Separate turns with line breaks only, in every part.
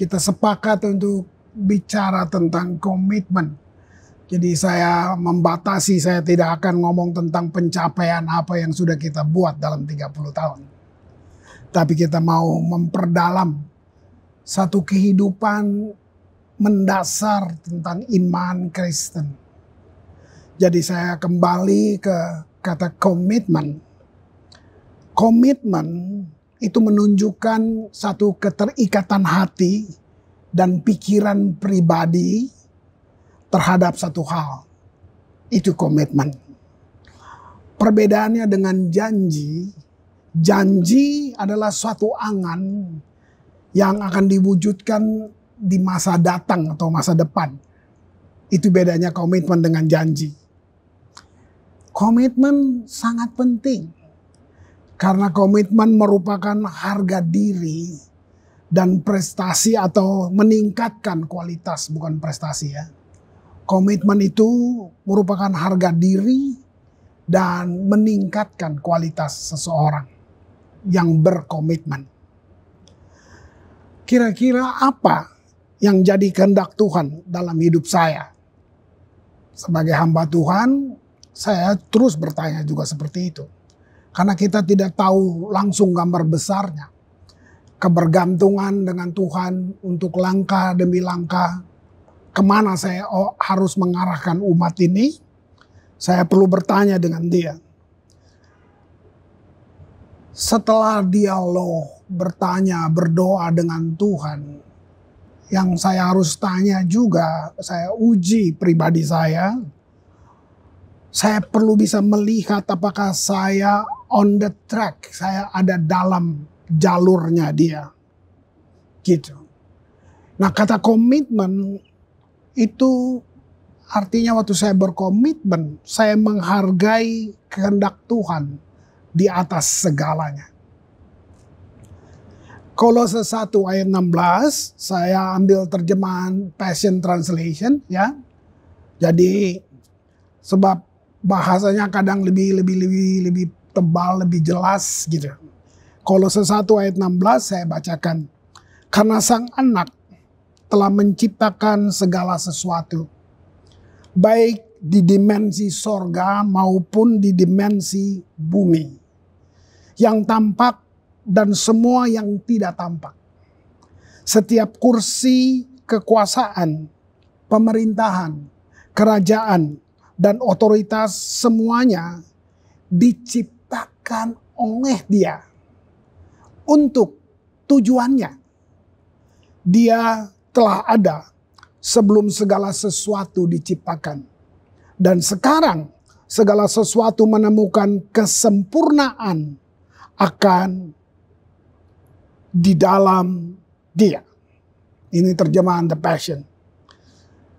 kita sepakat untuk bicara tentang komitmen. Jadi saya membatasi, saya tidak akan ngomong tentang pencapaian apa yang sudah kita buat dalam 30 tahun. Tapi kita mau memperdalam satu kehidupan mendasar tentang iman Kristen. Jadi saya kembali ke kata komitmen. Komitmen itu menunjukkan satu keterikatan hati dan pikiran pribadi terhadap satu hal. Itu komitmen. Perbedaannya dengan janji. Janji adalah suatu angan yang akan diwujudkan di masa datang atau masa depan. Itu bedanya komitmen dengan janji. Komitmen sangat penting. Karena komitmen merupakan harga diri dan prestasi atau meningkatkan kualitas, bukan prestasi ya. Komitmen itu merupakan harga diri dan meningkatkan kualitas seseorang yang berkomitmen. Kira-kira apa yang jadi kehendak Tuhan dalam hidup saya? Sebagai hamba Tuhan, saya terus bertanya juga seperti itu. Karena kita tidak tahu langsung gambar besarnya. Kebergantungan dengan Tuhan untuk langkah demi langkah. Kemana saya harus mengarahkan umat ini? Saya perlu bertanya dengan dia. Setelah dialog, bertanya, berdoa dengan Tuhan, yang saya harus tanya juga, saya uji pribadi saya perlu bisa melihat apakah saya on the track, saya ada dalam jalurnya dia. Gitu. Nah, kata komitmen itu artinya waktu saya berkomitmen, saya menghargai kehendak Tuhan di atas segalanya. Kolose 1 ayat 16, saya ambil terjemahan Passion Translation ya. Jadi sebab bahasanya kadang lebih tebal, lebih jelas gitu. Kolose 1 ayat 16 saya bacakan. Karena sang anak telah menciptakan segala sesuatu, baik di dimensi sorga maupun di dimensi bumi, yang tampak dan semua yang tidak tampak. Setiap kursi kekuasaan, pemerintahan, kerajaan, dan otoritas semuanya diciptakan oleh Dia untuk tujuannya. Dia telah ada sebelum segala sesuatu diciptakan. Dan sekarang segala sesuatu menemukan kesempurnaan akan di dalam Dia. Ini terjemahan The Passion.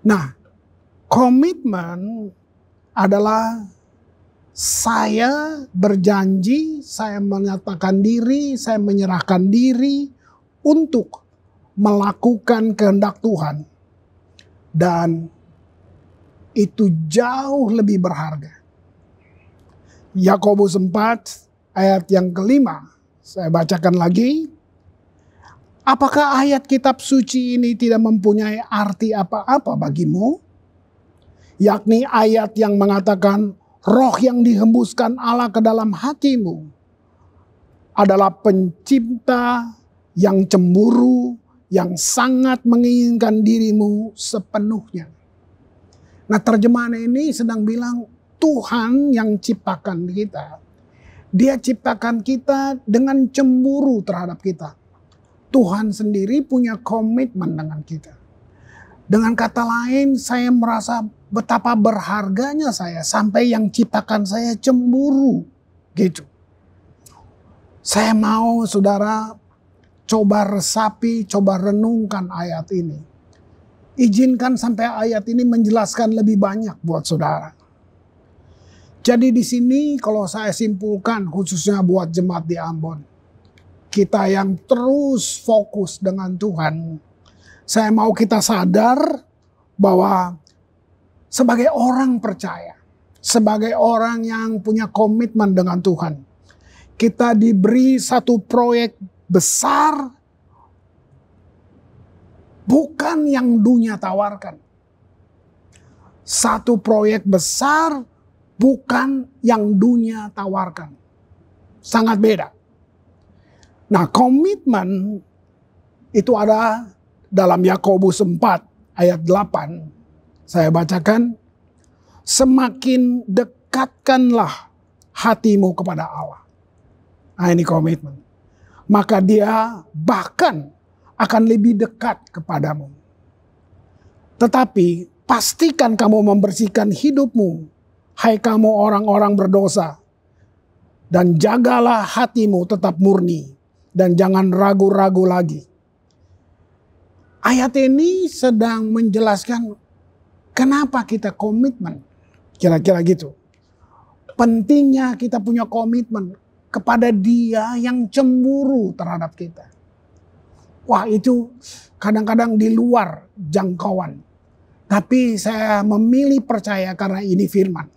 Nah, komitmen adalah saya berjanji, saya menyatakan diri, saya menyerahkan diri untuk melakukan kehendak Tuhan. Dan itu jauh lebih berharga. Yakobus 4 ayat yang kelima. Saya bacakan lagi. Apakah ayat kitab suci ini tidak mempunyai arti apa-apa bagimu? Yakni ayat yang mengatakan roh yang dihembuskan Allah ke dalam hatimu adalah pencipta yang cemburu, yang sangat menginginkan dirimu sepenuhnya. Nah, terjemahan ini sedang bilang Tuhan yang ciptakan kita. Dia ciptakan kita dengan cemburu terhadap kita. Tuhan sendiri punya komitmen dengan kita. Dengan kata lain, saya merasa betapa berharganya saya sampai yang ciptakan saya cemburu. Gitu. Saya mau saudara coba resapi, coba renungkan ayat ini. Izinkan sampai ayat ini menjelaskan lebih banyak buat saudara. Jadi di sini kalau saya simpulkan khususnya buat jemaat di Ambon. Kita yang terus fokus dengan Tuhan. Saya mau kita sadar bahwa sebagai orang percaya, sebagai orang yang punya komitmen dengan Tuhan, kita diberi satu proyek besar bukan yang dunia tawarkan. Satu proyek besar bukan yang dunia tawarkan. Sangat beda. Nah, komitmen itu ada dalam Yakobus 4 ayat 8. Saya bacakan, semakin dekatkanlah hatimu kepada Allah. Nah, ini komitmen. Maka dia bahkan akan lebih dekat kepadamu. Tetapi pastikan kamu membersihkan hidupmu, hai kamu orang-orang berdosa. Dan jagalah hatimu tetap murni. Dan jangan ragu-ragu lagi. Ayat ini sedang menjelaskan kenapa kita komitmen. Kira-kira gitu. Pentingnya kita punya komitmen kepada Dia yang cemburu terhadap kita. Wah, itu kadang-kadang di luar jangkauan. Tapi saya memilih percaya karena ini firman.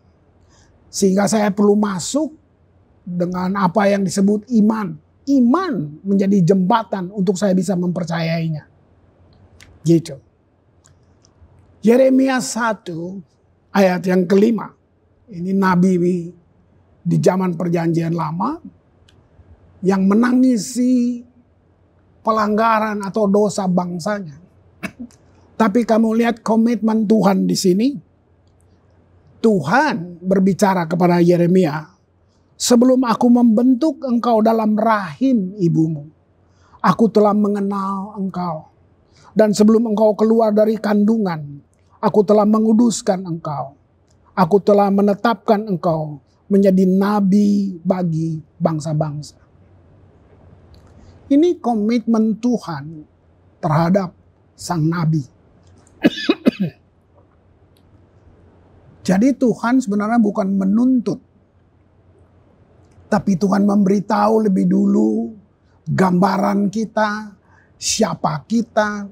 Sehingga saya perlu masuk dengan apa yang disebut iman. Iman menjadi jembatan untuk saya bisa mempercayainya. Gitu. Yeremia 1 ayat yang kelima. Ini nabi di zaman perjanjian lama yang menangisi pelanggaran atau dosa bangsanya. Tapi kamu lihat komitmen Tuhan di sini. Tuhan berbicara kepada Yeremia, sebelum aku membentuk engkau dalam rahim ibumu, aku telah mengenal engkau. Dan sebelum engkau keluar dari kandungan, aku telah menguduskan engkau. Aku telah menetapkan engkau menjadi nabi bagi bangsa-bangsa. Ini komitmen Tuhan terhadap sang nabi. Jadi Tuhan sebenarnya bukan menuntut, tapi Tuhan memberitahu lebih dulu gambaran kita, siapa kita,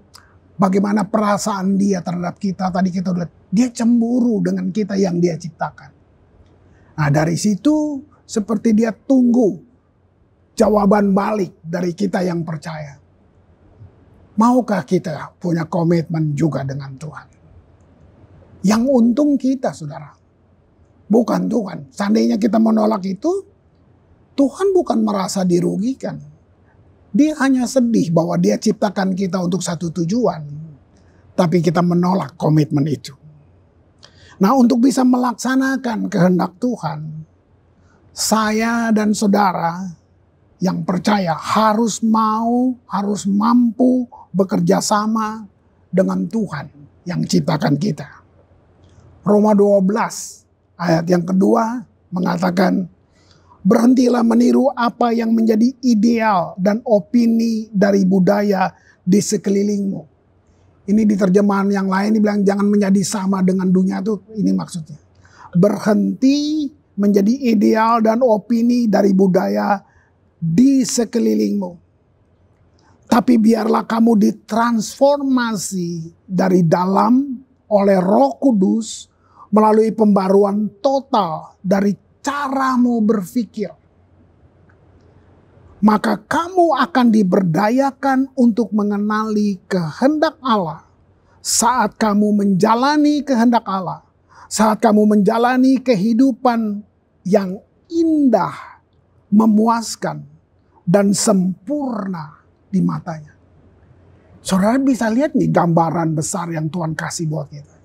bagaimana perasaan Dia terhadap kita. Tadi kita udah, Dia cemburu dengan kita yang Dia ciptakan. Nah, dari situ seperti Dia tunggu jawaban balik dari kita yang percaya. Maukah kita punya komitmen juga dengan Tuhan? Yang untung kita, saudara. Bukan Tuhan. Seandainya kita menolak itu, Tuhan bukan merasa dirugikan. Dia hanya sedih bahwa Dia ciptakan kita untuk satu tujuan. Tapi kita menolak komitmen itu. Nah, untuk bisa melaksanakan kehendak Tuhan, saya dan saudara yang percaya harus mampu bekerja sama dengan Tuhan yang ciptakan kita. Roma 12 ayat yang kedua mengatakan, berhentilah meniru apa yang menjadi ideal dan opini dari budaya di sekelilingmu. Ini di terjemahan yang lain dibilang jangan menjadi sama dengan dunia tuh, ini maksudnya. Berhenti menjadi ideal dan opini dari budaya di sekelilingmu. Tapi biarlah kamu ditransformasi dari dalam oleh Roh Kudus melalui pembaruan total dari caramu berpikir. Maka kamu akan diberdayakan untuk mengenali kehendak Allah saat kamu menjalani kehendak Allah. Saat kamu menjalani kehidupan yang indah, memuaskan, dan sempurna di matanya. Saudara bisa lihat nih gambaran besar yang Tuhan kasih buat kita.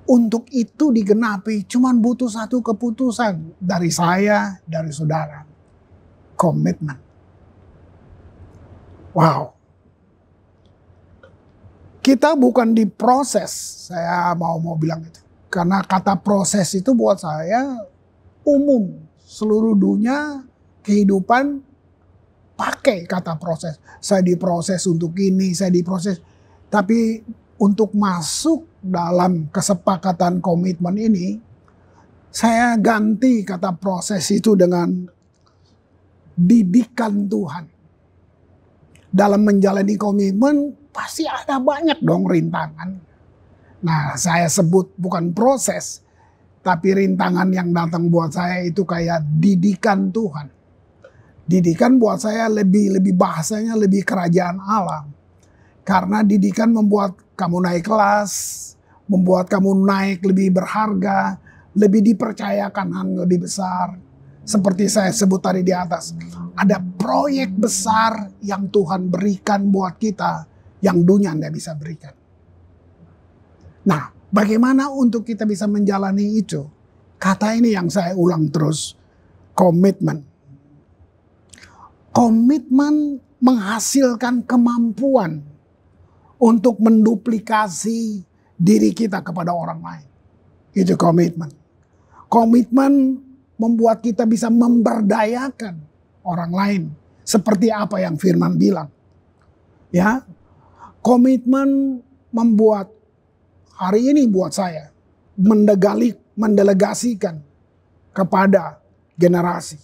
Untuk itu digenapi cuman butuh satu keputusan dari saya, dari saudara. Komitmen. Wow. Kita bukan diproses, saya mau bilang itu. Karena kata proses itu buat saya umum. Seluruh dunia kehidupan pakai kata proses. Saya diproses untuk ini, saya diproses. Tapi untuk masuk dalam kesepakatan komitmen ini, saya ganti kata proses itu dengan didikan Tuhan. Dalam menjalani komitmen pasti ada banyak dong rintangan. Nah, saya sebut bukan proses, tapi rintangan yang datang buat saya itu kayak didikan Tuhan. Didikan buat saya lebih bahasanya lebih kerajaan Allah. Karena didikan membuat kamu naik kelas, membuat kamu naik lebih berharga, lebih dipercayakan hal lebih besar. Seperti saya sebut tadi di atas, ada proyek besar yang Tuhan berikan buat kita yang dunia tidak bisa berikan. Nah, bagaimana untuk kita bisa menjalani itu? Kata ini yang saya ulang terus, komitmen. Komitmen menghasilkan kemampuan untuk menduplikasi diri kita kepada orang lain. Itu komitmen. Komitmen membuat kita bisa memberdayakan orang lain. Seperti apa yang Firman bilang. Ya, komitmen membuat hari ini buat saya mendelegasikan kepada generasi.